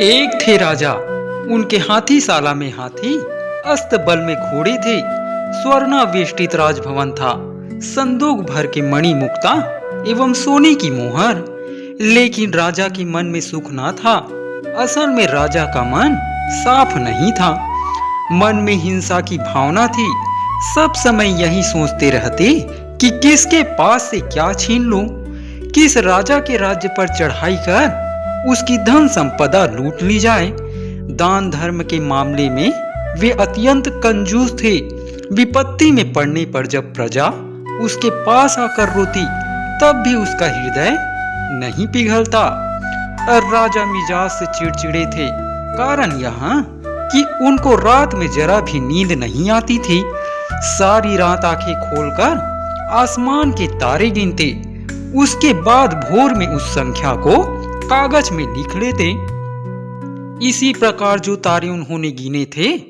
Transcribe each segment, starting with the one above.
एक थे राजा, उनके हाथीशाला में हाथी, अस्तबल में घोड़े थे, स्वर्णावेष्टित राजभवन था, संदूक भर के मणि मुक्ता एवं सोने की मोहर। लेकिन राजा के मन में सुख ना था। असल में राजा का मन साफ नहीं था। मन में हिंसा की भावना थी। सब समय यही सोचते रहते कि किसके पास से क्या छीन लूं, किस राजा के राज्य पर चढ़ाई कर उसकी धन संपदा लूट ली जाए। दान धर्म के मामले में वे अत्यंत कंजूस थे। विपत्ति में पड़ने पर जब प्रजा उसके पास आकर रोती तब भी उसका हृदय नहीं पिघलता। और राजा मिजाज से चिड़चिड़े थे। कारण यह कि उनको रात में जरा भी नींद नहीं आती थी। सारी रात आंखें खोलकर आसमान के तारे गिनते, उसके बाद भोर में उस संख्या को कागज में लिख लेते। इसी प्रकार जो तारे उन्होंने गिने थे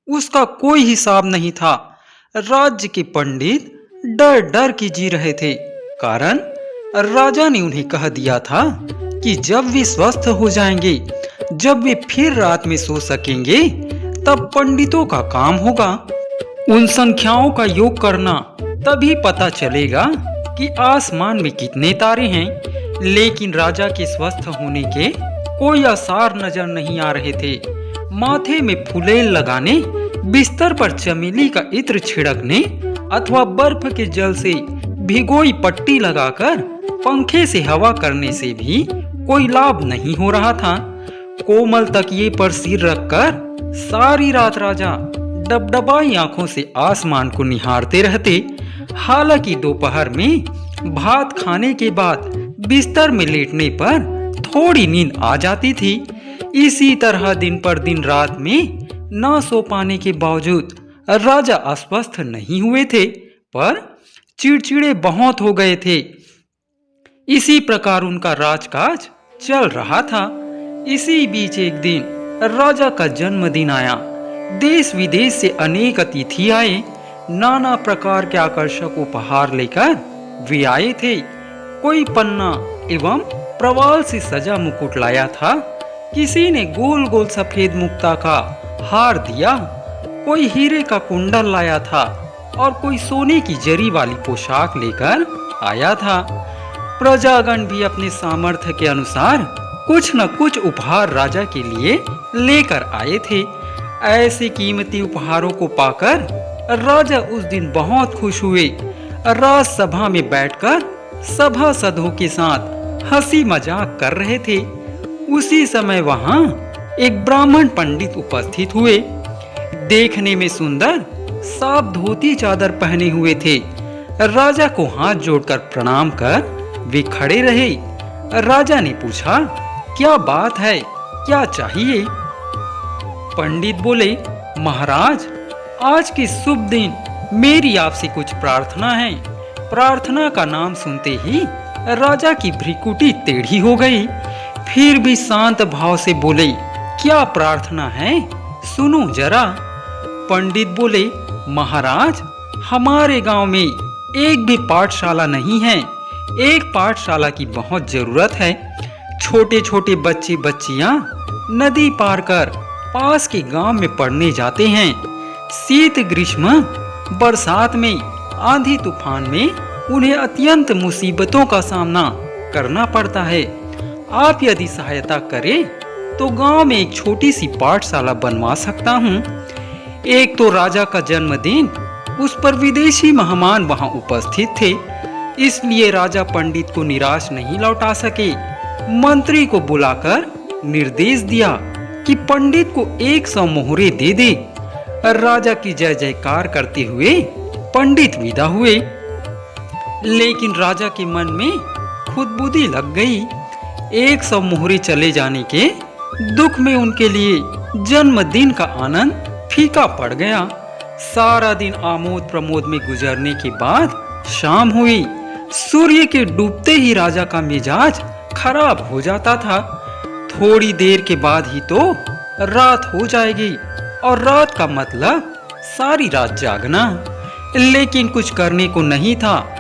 उसका कोई हिसाब नहीं था। राज्य के पंडित डर डर के जी रहे थे। कारण राजा ने उन्हें कह दिया था कि जब वे स्वस्थ हो जाएंगे, जब वे फिर रात में सो सकेंगे, तब पंडितों का काम होगा। उन संख्याओं का योग करना, तभी पता चलेगा कि आसमान में कितने तारे हैं। लेकिन राजा के स्वस्थ होने के कोई आसार नजर नहीं आ रहे थे। माथे में फुलेल लगाने, बिस्तर पर चमेली का इत्र छिड़कने अथवा बर्फ के जल से भिगोई पट्टी लगाकर पंखे से हवा करने से भी कोई लाभ नहीं हो रहा था। कोमल तकिए पर सिर रखकर सारी रात राजा डबडबाई आंखों से आसमान को निहारते रहते। हालांकि दोपहर में भात खाने के बाद बिस्तर में लेटने पर थोड़ी नींद आ जाती थी। इसी तरह दिन पर दिन रात में न सो पाने के बावजूद राजा अस्वस्थ नहीं हुए थे, पर चिड़चिड़े बहुत हो गए थे। इसी प्रकार उनका राजकाज चल रहा था। इसी बीच एक दिन राजा का जन्मदिन आया। देश विदेश से अनेक अतिथि आए। नाना प्रकार के आकर्षक उपहार लेकर वे आए थे। कोई पन्ना एवं प्रवाल से सजा मुकुट लाया था। किसी ने गोल गोल सफेद मुक्ता का हार दिया। कोई हीरे का कुंडल लाया था और कोई सोने की जरी वाली पोशाक लेकर आया था। प्रजागण भी अपने सामर्थ्य के अनुसार कुछ न कुछ उपहार राजा के लिए लेकर आए थे। ऐसे कीमती उपहारों को पाकर राजा उस दिन बहुत खुश हुए। राजसभा में बैठकर सभासदों के साथ हंसी मजाक कर रहे थे। उसी समय वहां एक ब्राह्मण पंडित उपस्थित हुए। देखने में सुंदर, साफ धोती चादर पहने हुए थे। राजा को हाथ जोड़कर प्रणाम कर वे खड़े रहे। राजा ने पूछा, क्या बात है, क्या चाहिए? पंडित बोले, महाराज, आज के शुभ दिन मेरी आपसे कुछ प्रार्थना है। प्रार्थना का नाम सुनते ही राजा की भ्रिकुटी टेढ़ी हो गई। फिर भी शांत भाव से बोले, क्या प्रार्थना है, सुनो जरा। पंडित बोले, महाराज, हमारे गांव में एक भी पाठशाला नहीं है। एक पाठशाला की बहुत जरूरत है। छोटे छोटे बच्चे बच्चियां नदी पार कर पास के गांव में पढ़ने जाते हैं। शीत ग्रीष्म बरसात में, आंधी तूफान में उन्हें अत्यंत मुसीबतों का सामना करना पड़ता है। आप यदि सहायता करें तो गांव में एक छोटी सी पाठशाला बनवा सकता हूं। एक तो राजा का जन्मदिन, उस पर विदेशी मेहमान वहां उपस्थित थे, इसलिए राजा पंडित को निराश नहीं लौटा सके। मंत्री को बुलाकर निर्देश दिया कि पंडित को 100 मोहरे दे दे। राजा की जय जयकार करते हुए पंडित विदा हुए। लेकिन राजा के मन में खुदबुदी लग गई। 100 मोहरे चले जाने के दुख में उनके लिए जन्मदिन का आनंद फीका पड़ गया। सारा दिन आमोद प्रमोद में गुजरने के बाद शाम हुई। सूर्य के डूबते ही राजा का मिजाज खराब हो जाता था। थोड़ी देर के बाद ही तो रात हो जाएगी, और रात का मतलब सारी रात जागना। लेकिन कुछ करने को नहीं था।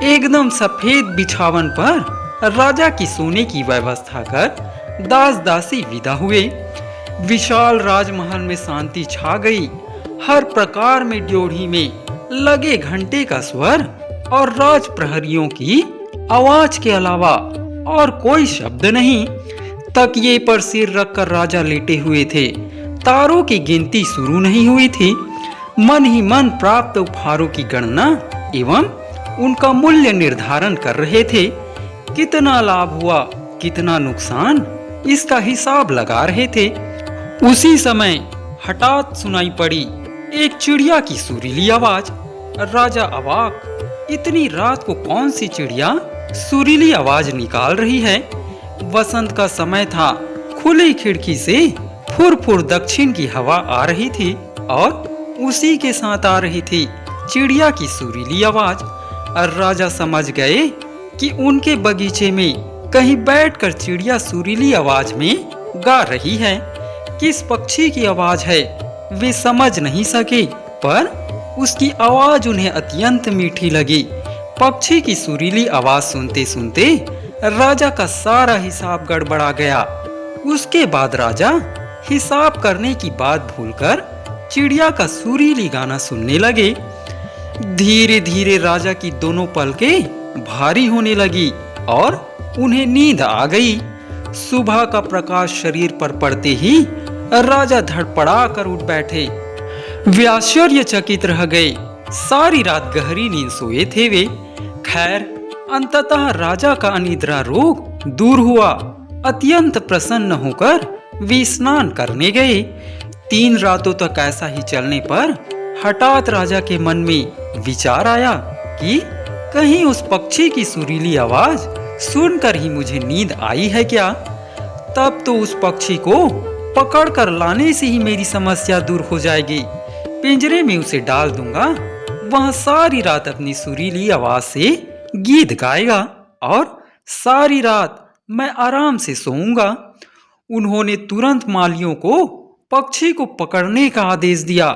एकदम सफेद बिछावन पर राजा की सोने की व्यवस्था कर दास दासी विदा हुए। विशाल राजमहल में शांति छा गई। हर प्रकार में ड्योढ़ी में लगे घंटे का स्वर और राज प्रहरियों की आवाज के अलावा और कोई शब्द नहीं। तकिए पर सिर रखकर राजा लेटे हुए थे। तारों की गिनती शुरू नहीं हुई थी। मन ही मन प्राप्त उपहारों की गणना एवं उनका मूल्य निर्धारण कर रहे थे। कितना लाभ हुआ, कितना नुकसान, इसका हिसाब लगा रहे थे। उसी समय हठात सुनाई पड़ी एक चिड़िया की सुरीली आवाज। राजा अवाक, इतनी रात को कौन सी चिड़िया सुरीली आवाज निकाल रही है? वसंत का समय था। खुली खिड़की से फुर-फुर दक्षिण की हवा आ रही थी और उसी के साथ आ रही थी चिड़िया की सुरीली आवाज। और राजा समझ गए कि उनके बगीचे में कहीं बैठकर चिड़िया सुरीली आवाज में गा रही है। किस पक्षी की आवाज है वे समझ नहीं सके, पर उसकी आवाज उन्हें अत्यंत मीठी लगी। पक्षी की सुरीली आवाज सुनते सुनते राजा का सारा हिसाब गड़बड़ा गया। उसके बाद राजा हिसाब करने की बात भूलकर चिड़िया का सुरीली गाना सुनने लगे। धीरे धीरे राजा की दोनों पलकें भारी होने लगी और उन्हें नींद आ गई। सुबह का प्रकाश शरीर पर पड़ते ही राजा धड़पड़ा कर उठ बैठे। वे आश्चर्यचकित रह गए। सारी रात गहरी नींद सोए थे वे। खैर, अंततः राजा का अनिद्रा रोग दूर हुआ। अत्यंत प्रसन्न होकर वे स्नान करने गए। 3 रातों तक ऐसा ही चलने पर हठात राजा के मन में विचार आया कि कहीं उस पक्षी की सुरीली आवाज सुनकर ही मुझे नींद आई है क्या? तब तो उस पक्षी को पकड़कर लाने से ही मेरी समस्या दूर हो जाएगी। पिंजरे में उसे डाल दूंगा, वहां सारी रात अपनी सुरीली आवाज से गीत गाएगा और सारी रात मैं आराम से सोऊंगा। उन्होंने तुरंत मालियों को पक्षी को पकड़ने का आदेश दिया,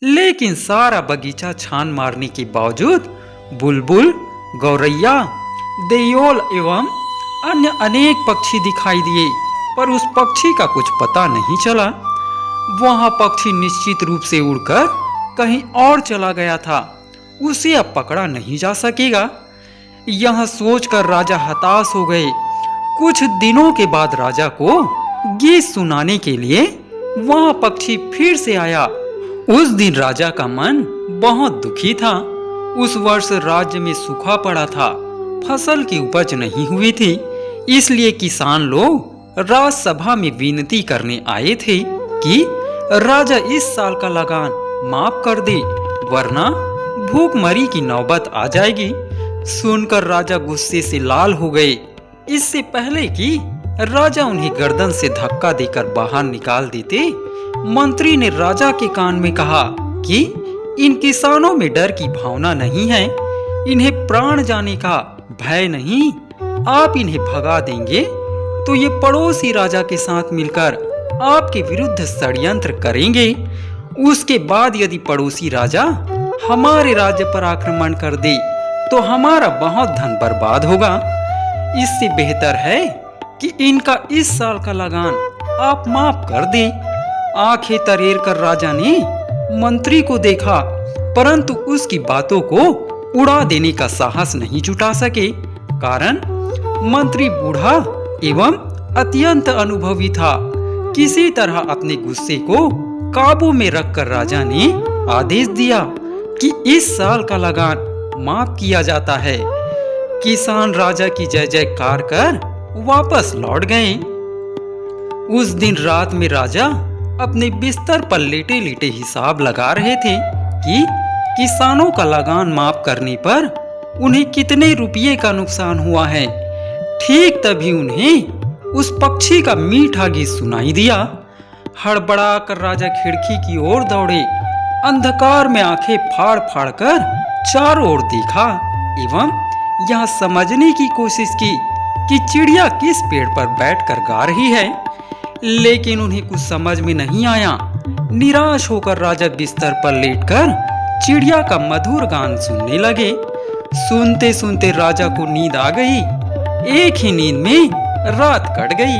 लेकिन सारा बगीचा छान मारने के बावजूद बुलबुल, गौरैया, देयोल एवं अन्य अनेक पक्षी दिखाई दिए, पर उस पक्षी का कुछ पता नहीं चला। वहां पक्षी निश्चित रूप से उड़कर कहीं और चला गया था। उसे अब पकड़ा नहीं जा सकेगा। यह सोचकर राजा हताश हो गए। कुछ दिनों के बाद राजा को गीत सुनाने के लिए वहां पक्षी फिर से आया। उस दिन राजा का मन बहुत दुखी था। उस वर्ष राज्य में सूखा पड़ा था। फसल की उपज नहीं हुई थी। इसलिए किसान लोग राजसभा में विनती करने आए थे कि राजा इस साल का लगान माफ कर दे, वरना भूखमरी की नौबत आ जाएगी। सुनकर राजा गुस्से से लाल हो गए। इससे पहले कि राजा उन्हें गर्दन से धक्का देकर बाहर निकाल देते, मंत्री ने राजा के कान में कहा कि इन किसानों में डर की भावना नहीं है, इन्हें प्राण जाने का भय नहीं। आप इन्हें भगा देंगे तो ये पड़ोसी राजा के साथ मिलकर आपके विरुद्ध षड्यंत्र करेंगे। उसके बाद यदि पड़ोसी राजा हमारे राज्य पर आक्रमण कर दे तो हमारा बहुत धन बर्बाद होगा। इससे बेहतर है कि इनका इस साल का लगान आप माफ कर दें। आंखें तरेर कर राजा ने मंत्री को देखा, परंतु उसकी बातों को उड़ा देने का साहस नहीं जुटा सके, कारण मंत्री बूढ़ा एवं अत्यंत अनुभवी था। किसी तरह अपने गुस्से को काबू में रखकर राजा ने आदेश दिया कि इस साल का लगान माफ किया जाता है। किसान राजा की जय जयकार कर वापस लौट गए। उस दिन रात में राजा अपने बिस्तर पर लेटे लेटे हिसाब लगा रहे थे कि किसानों का लगान माफ करने पर उन्हें कितने रुपये का नुकसान हुआ है। ठीक तभी उन्हें उस पक्षी का मीठा गीत सुनाई दिया। हड़बड़ा कर राजा खिड़की की ओर दौड़े। अंधकार में आंखें फाड़ फाड़ कर चारों ओर देखा एवं यह समझने की कोशिश की कि चिड़िया किस पेड़ पर बैठकर गा रही है, लेकिन उन्हें कुछ समझ में नहीं आया। निराश होकर राजा बिस्तर पर लेटकर चिड़िया का मधुर गान सुनने लगे। सुनते सुनते राजा को नींद आ गई। एक ही नींद में रात कट गई।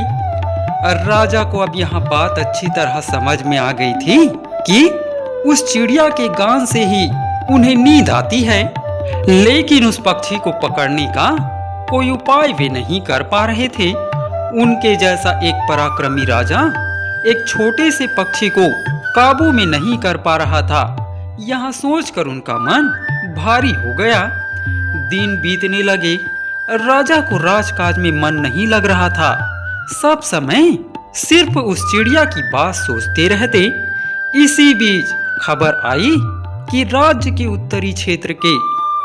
राजा को अब यह बात अच्छी तरह समझ में आ गई थी कि उस चिड़िया के गान से ही उन्हें नींद आती है, लेकिन उस पक्षी को पकड़ने का कोई उपाय वे नहीं कर पा रहे थे। उनके जैसा एक पराक्रमी राजा एक छोटे से पक्षी को काबू में नहीं कर पा रहा था। यह सोचकर उनका मन भारी हो गया। दिन बीतने लगे, राजा को राजकाज में मन नहीं लग रहा था। सब समय सिर्फ उस चिड़िया की बात सोचते रहते। इसी बीच खबर आई कि राज्य के उत्तरी क्षेत्र के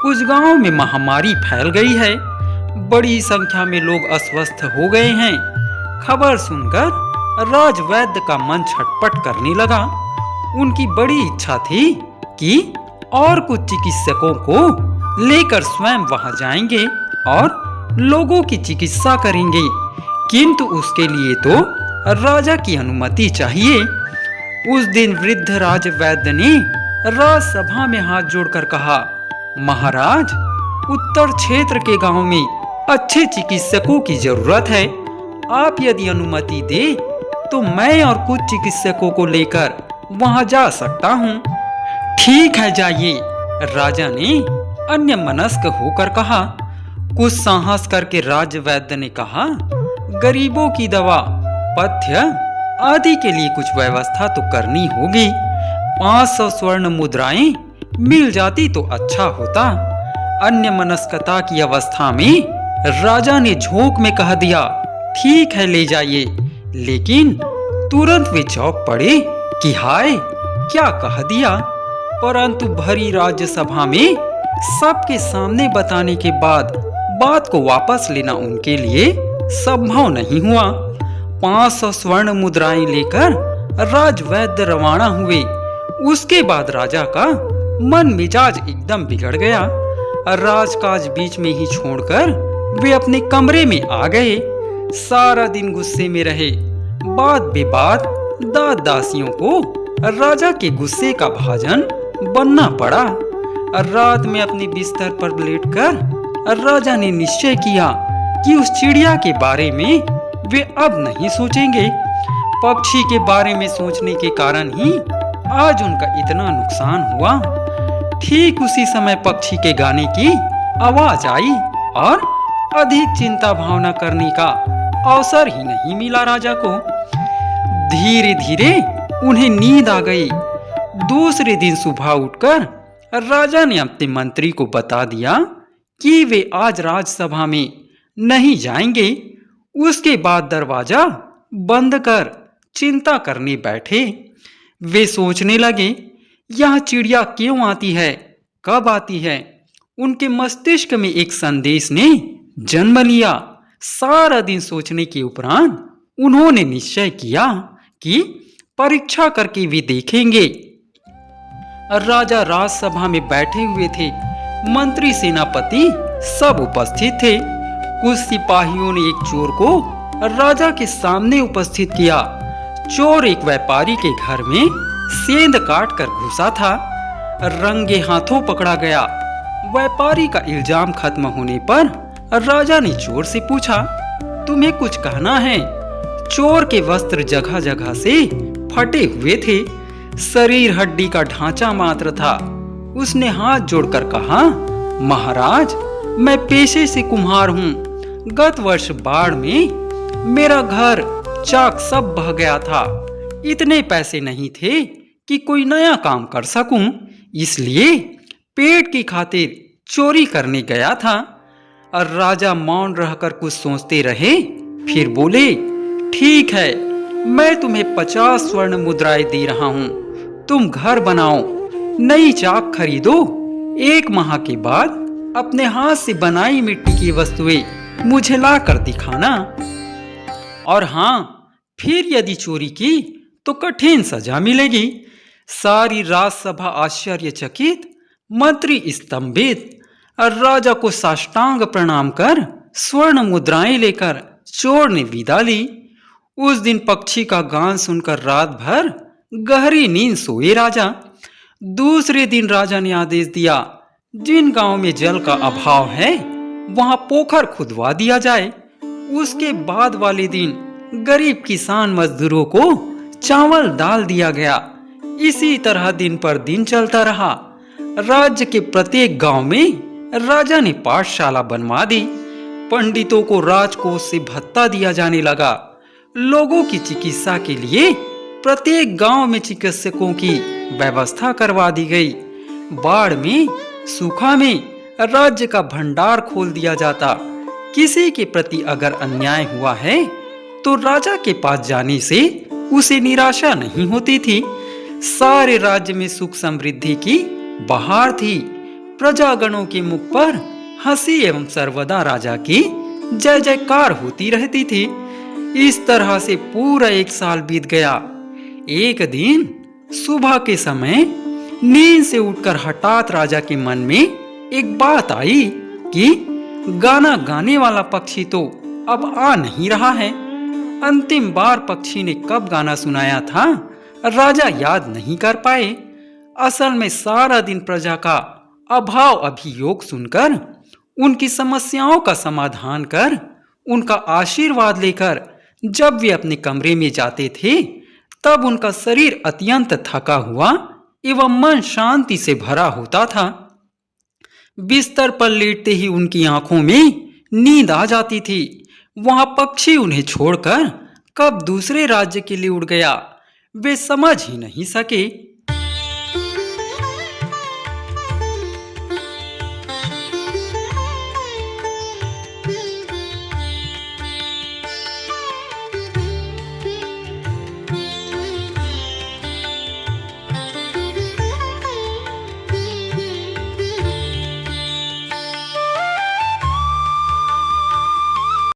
कुछ गांवों में महामारी फैल गई है। बड़ी संख्या में लोग अस्वस्थ हो गए हैं। खबर सुनकर राजवैद्य का मन छटपट करने लगा। उनकी बड़ी इच्छा थी कि और कुछ चिकित्सकों को लेकर स्वयं वहां जाएंगे और लोगों की चिकित्सा करेंगे, किंतु उसके लिए तो राजा की अनुमति चाहिए। उस दिन वृद्ध राजवैद्य ने राजसभा में हाथ जोड़कर कहा, महाराज, उत्तर क्षेत्र के गांव में अच्छे चिकित्सकों की जरूरत है। आप यदि अनुमति दे तो मैं और कुछ चिकित्सकों को लेकर वहां जा सकता हूं। ठीक है, जाइए, राजा ने अन्य मनस्क होकर कहा। कुछ साहस करके राजवैद्य ने कहा, गरीबों की दवा, पथ्य आदि के लिए कुछ व्यवस्था तो करनी होगी। 500 स्वर्ण मुद्राएं मिल जाती तो अच्छा होता। अन्य मनस्कता की अवस्था में राजा ने झोंक में कह दिया, ठीक है, ले जाइए। लेकिन तुरंत वे चौंक पड़े कि हाय, क्या कह दिया। परंतु भरी राज्यसभा में सबके सामने बताने के बाद बात को वापस लेना उनके लिए संभव नहीं हुआ। 500 स्वर्ण मुद्राएं लेकर राजवैद्य रवाना हुए। उसके बाद राजा का मन मिजाज एकदम बिगड़ गया। राजकाज बीच में ही छोड़कर वे अपने कमरे में आ गए। सारा दिन गुस्से में रहे। बात बेबात दास दासियों को राजा के गुस्से का भाजन बनना पड़ा। रात में अपने बिस्तर पर लेटकर राजा ने निश्चय किया कि उस चिड़िया के बारे में वे अब नहीं सोचेंगे। पक्षी के बारे में सोचने के कारण ही आज उनका इतना नुकसान हुआ। ठीक उसी समय पक्षी के गाने की आवाज आई और अधिक चिंता भावना करने का अवसर ही नहीं मिला राजा को। धीरे धीरे उन्हें नींद आ गई। दूसरे दिन सुबह उठकर राजा ने अपने मंत्री को बता दिया कि वे आज राज्यसभा में नहीं जाएंगे। उसके बाद दरवाजा बंद कर चिंता करने बैठे। वे सोचने लगे, यह चिड़िया क्यों आती है, कब आती है। उनके मस्तिष्क में एक संदेश ने जन्म लिया। सारा दिन सोचने के उपरांत उन्होंने निश्चय किया कि परीक्षा करके वे देखेंगे। राजा राजसभा में बैठे हुए थे। मंत्री, सेनापति सब उपस्थित थे। कुछ सिपाहियों ने एक चोर को राजा के सामने उपस्थित किया। चोर एक व्यापारी के घर में सेंध काट कर घुसा था। रंगे हाथों पकड़ा गया। व्यापारी का इल्जाम खत्म होने पर राजा ने चोर से पूछा, तुम्हें कुछ कहना है। चोर के वस्त्र जगह जगह से फटे हुए थे। शरीर हड्डी का ढांचा मात्र था। उसने हाथ जोड़कर कहा, महाराज, मैं पेशे से कुम्हार हूँ। गत वर्ष बाढ़ में मेरा घर चाक सब बह गया था। इतने पैसे नहीं थे कि कोई नया काम कर सकूं, इसलिए पेट की खातिर चोरी करने गया था। और राजा मौन रहकर कुछ सोचते रहे, फिर बोले, ठीक है, मैं तुम्हें 50 स्वर्ण मुद्राएं दे रहा हूँ। तुम घर बनाओ, नई चाक खरीदो। 1 माह के बाद अपने हाथ से बनाई मिट्टी की वस्तुएं मुझे ला कर दिखाना। और हाँ, फिर यदि चोरी की तो कठिन सजा मिलेगी। सारी राजसभा आश्चर्यचकित, मंत्री स्तंभित। राजा को साष्टांग प्रणाम कर स्वर्ण मुद्राएं लेकर चोर ने विदा ली। उस दिन पक्षी का गान सुनकर रात भर गहरी नींद सोए राजा। दूसरे दिन राजा ने आदेश दिया, जिन गांव में जल का अभाव है वहां पोखर खुदवा दिया जाए। उसके बाद वाले दिन गरीब किसान मजदूरों को चावल दाल दिया गया। इसी तरह दिन पर दिन चलता रहा। राज्य के प्रत्येक गांव में राजा ने पाठशाला बनवा दी। पंडितों को राजकोष से भत्ता दिया जाने लगा। लोगों की चिकित्सा के लिए प्रत्येक गांव में चिकित्सकों की व्यवस्था करवा दी गई। बाढ़ में, सूखा में राज्य का भंडार खोल दिया जाता। किसी के प्रति अगर अन्याय हुआ है तो राजा के पास जाने से उसे निराशा नहीं होती थी। सारे राज्य में सुख समृद्धि की बहार थी। प्रजागणों के मुख पर हंसी एवं सर्वदा राजा की जय जयकार होती रहती थी। इस तरह से पूरा एक साल बीत गया। एक दिन सुबह के समय नींद से उठकर हठात राजा के मन में एक बात आई कि गाना गाने वाला पक्षी तो अब आ नहीं रहा है। अंतिम बार पक्षी ने कब गाना सुनाया था राजा याद नहीं कर पाए। असल में सारा दिन प्रजा का अभाव अभियोग सुनकर, उनकी समस्याओं का समाधान कर, उनका आशीर्वाद लेकर जब वे अपने कमरे में जाते थे तब उनका शरीर अत्यंत थका हुआ एवं मन शांति से भरा होता था। बिस्तर पर लेटते ही उनकी आंखों में नींद आ जाती थी। वहां पक्षी उन्हें छोड़कर कब दूसरे राज्य के लिए उड़ गया वे समझ ही नहीं सके।